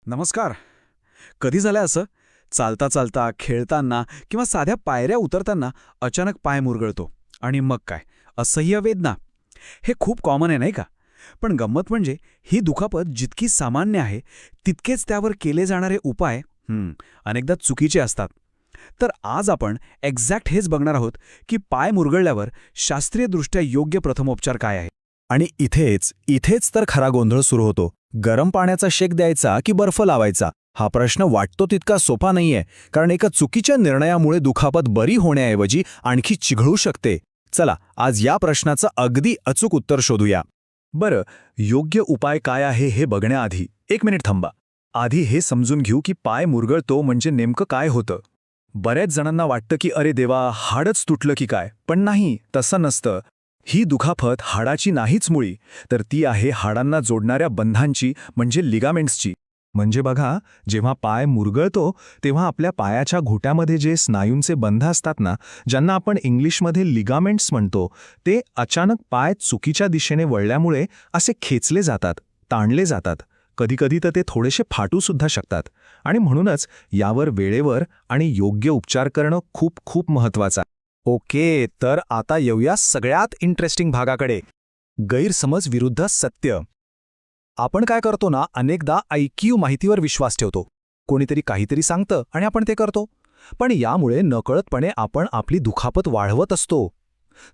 नमस्कार. कधी झालंय असं? चालता चालता, खेळताना किंवा साध्या पायऱ्या उतरताना अचानक पाय मुरगळतो आणि मग काय, असह्य वेदना. हे खूप कॉमन आहे नाही का? पण गंमत म्हणजे ही दुखापत जितकी सामान्य आहे तितकेच त्यावर केले जाणारे उपाय अनेकदा चुकीचे असतात. तर आज आपण एक्झॅक्ट हेच बघणार आहोत की पाय मुरगळल्यावर शास्त्रीयदृष्ट्या योग्य प्रथमोपचार काय आहे. आणि इथेच तर खरा गोंधळ सुरू होतो. गरम पाण्याचा शेक द्यायचा की बर्फ लावायचा हा प्रश्न वाटतो तितका सोपा नाहीये, कारण एका चुकीच्या निर्णयामुळे दुखापत बरी होण्याऐवजी आणखी चिघळू शकते. चला आज या प्रश्नाचं अगदी अचूक उत्तर शोधूया. बरं, योग्य उपाय काय आहे हे बघण्याआधी 1 मिनिट थांबा. आधी हे समजून घेऊ की पाय मुरगळतो म्हणजे नेमकं काय होतं. बऱ्याच जणांना वाटतं की अरे देवा, हाडच तुटलं की काय, पण नाही, तसं नसतं. ही दुखापत हाडाची नाहीच मुळी, तर ती आहे हाडांना जोडणाऱ्या बंधांची, म्हणजे लिगामेंट्सची. म्हणजे बघा, जेव्हा पाय मुरगळतो तेव्हा आपल्या पायाच्या घोट्यामध्ये जे स्नायूंचे बंध असतात ना, ज्यांना आपण इंग्लिशमध्ये लिगामेंट्स म्हणतो, ते अचानक पाय चुकीच्या दिशेने वळल्यामुळे असे खेचले जातात, ताणले जातात. कधीकधी तर ते थोडेसे फाटूसुद्धा शकतात. आणि म्हणूनच यावर वेळेवर आणि योग्य उपचार करणं खूप खूप महत्त्वाचं आहे. ओके, तर आता येऊया सगळ्यात इंटरेस्टिंग भागाकडे. गैरसमज विरुद्ध सत्य. आपण काय करतो ना, अनेकदा ऐकीव माहितीवर विश्वास ठेवतो. कोणीतरी काहीतरी सांगतं आणि आपण ते करतो. पण यामुळे नकळतपणे आपण आपली दुखापत वाढवत असतो.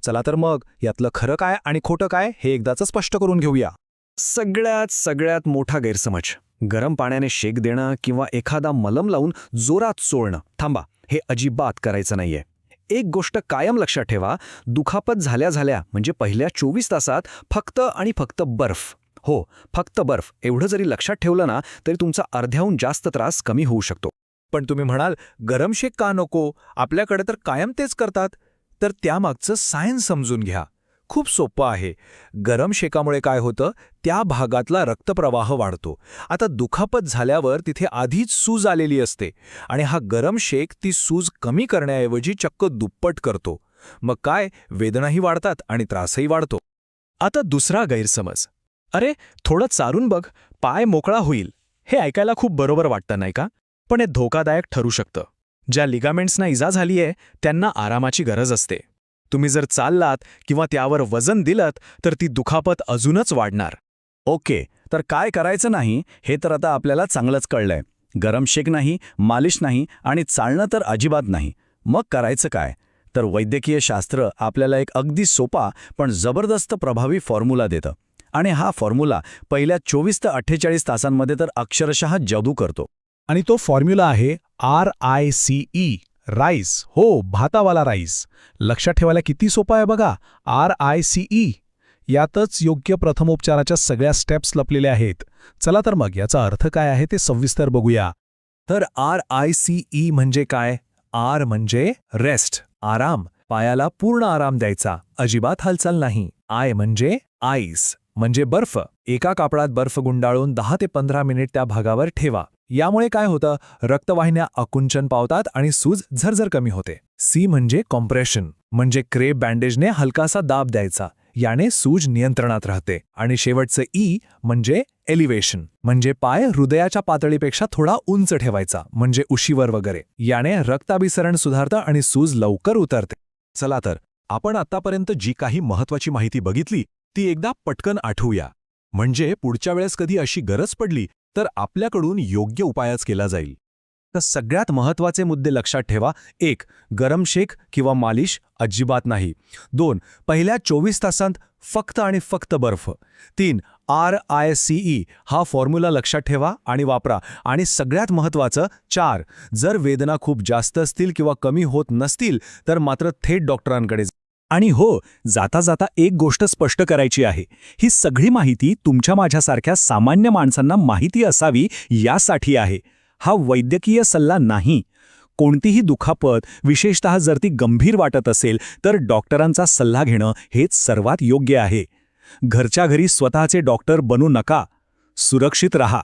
चला तर मग यातलं खरं काय आणि खोटं काय हे एकदाच स्पष्ट करून घेऊया. सगळ्यात मोठा गैरसमज, गरम पाण्याने शेक देणं किंवा एखादा मलम लावून जोरात चोळणं. थांबा, हे अजिबात करायचं नाहीये. एक गोष्ट कायम लक्षात ठेवा, दुखापत झाल्या म्हणजे पहिल्या 24 तासात फक्त आणि फक्त बर्फ, हो फक्त बर्फ एवढं जरी लक्षात ठेवलं ना, तरी तुमचा अर्ध्याहून जास्त त्रास कमी होऊ शकतो. पण तुम्ही म्हणाल, गरम शेक का नको, आपल्याकडे तर कायम तेच करतात. तर त्यामागचं सायन्स समजून घ्या. खूप सोपं आहे. गरम शेकामुळे काय होतं, त्या भागातला रक्तप्रवाह वाढतो. आता दुखापत झाल्यावर तिथे आधीच सूज आलेली असते आणि हा गरम शेक ती सूज कमी करण्याऐवजी चक्क दुप्पट करतो. मग काय, वेदनाही वाढतात आणि त्रासही वाढतो. आता दुसरा गैरसमज, अरे थोडं चालून बघ, पाय मोकळा होईल. हे ऐकायला खूप बरोबर वाटतं नाही का? पण हे धोकादायक ठरू शकतं. ज्या लिगामेंट्सना इजा झालीये त्यांना आरामाची गरज असते. तुम्ही जर चाललात किंवा त्यावर वजन दिलत तर ती दुखापत अजूनच वाढणार. ओके, तर काय करायचं नाही हे तर आता आपल्याला चांगलंच कळलंय. गरम शेक नाही, मालिश नाही आणि चालणं तर अजिबात नाही. मग करायचं काय? तर वैद्यकीय शास्त्र आपल्याला एक अगदी सोपा पण जबरदस्त प्रभावी फॉर्म्युला देतं. आणि हा फॉर्म्युला पहिल्या 24 ते 48 तासांमध्ये तर अक्षरशः जादू करतो. आणि तो फॉर्म्युला आहे RICE. राईस, हो, भातावाला राईस. लक्षात ठेवायला किती सोपा आहे बघा. RICE. यातच योग्य प्रथमोपचाराच्या सगळ्या स्टेप्स लपलेल्या आहेत. चला तर मग याचा अर्थ काय आहे ते सविस्तर बघूया. तर RICE म्हणजे काय? R म्हणजे रेस्ट, आराम, पायाला पूर्ण आराम द्यायचा, अजिबात हालचाल नाही. I म्हणजे आईस, म्हणजे बर्फ. एका कापडात बर्फ गुंडाळून 10 ते 15 मिनिट त्या भागावर ठेवा. यामुळे काय होतं, रक्तवाहिन्या आकुंचन पावतात आणि सूज झरझर कमी होते. C म्हणजे कॉम्प्रेशन, म्हणजे क्रेप बँडेजने हलकासा दाब द्यायचा. याने सूज नियंत्रणात राहते. आणि शेवटचं E म्हणजे एलिव्हेशन, म्हणजे पाय हृदयाच्या पातळीपेक्षा थोडा उंच ठेवायचा, म्हणजे उशीवर वगैरे. याने रक्ताभिसरण सुधारतं आणि सूज लवकर उतरते. चला तर आपण आतापर्यंत जी काही महत्त्वाची माहिती बघितली ती एकदा पटकन आठवूया. म्हणजे पुढच्या वेळेस कधी अशी गरज पडली तर आपल्याकडून योग्य उपायच केला जाईल. तर सगळ्यात महत्त्वाचे मुद्दे लक्षात ठेवा. 1. गरम शेक किंवा मालिश अजिबात नाही. 2. पहिल्या 24 तासांत फक्त आणि फक्त बर्फ. 3. RICE हा फॉर्म्युला लक्षात ठेवा आणि वापरा. आणि सगळ्यात महत्त्वाचं 4. जर वेदना खूप जास्त असतील किंवा कमी होत नसतील तर मात्र थेट डॉक्टरांकडे जा. आणि हो, जाता जाता एक गोष्ट स्पष्ट करायची आहे. ही सगळी माहिती तुमच्या माझ्यासारख्या सामान्य माणसांना माहिती असावी यासाठी आहे. हा वैद्यकीय सल्ला नाही. कोणतीही दुखापत, विशेषतः जर ती गंभीर वाटत असेल तर डॉक्टरांचा सल्ला घेणं हेच सर्वात योग्य आहे. घरच्या घरी स्वतःचे डॉक्टर बनू नका. सुरक्षित रहा.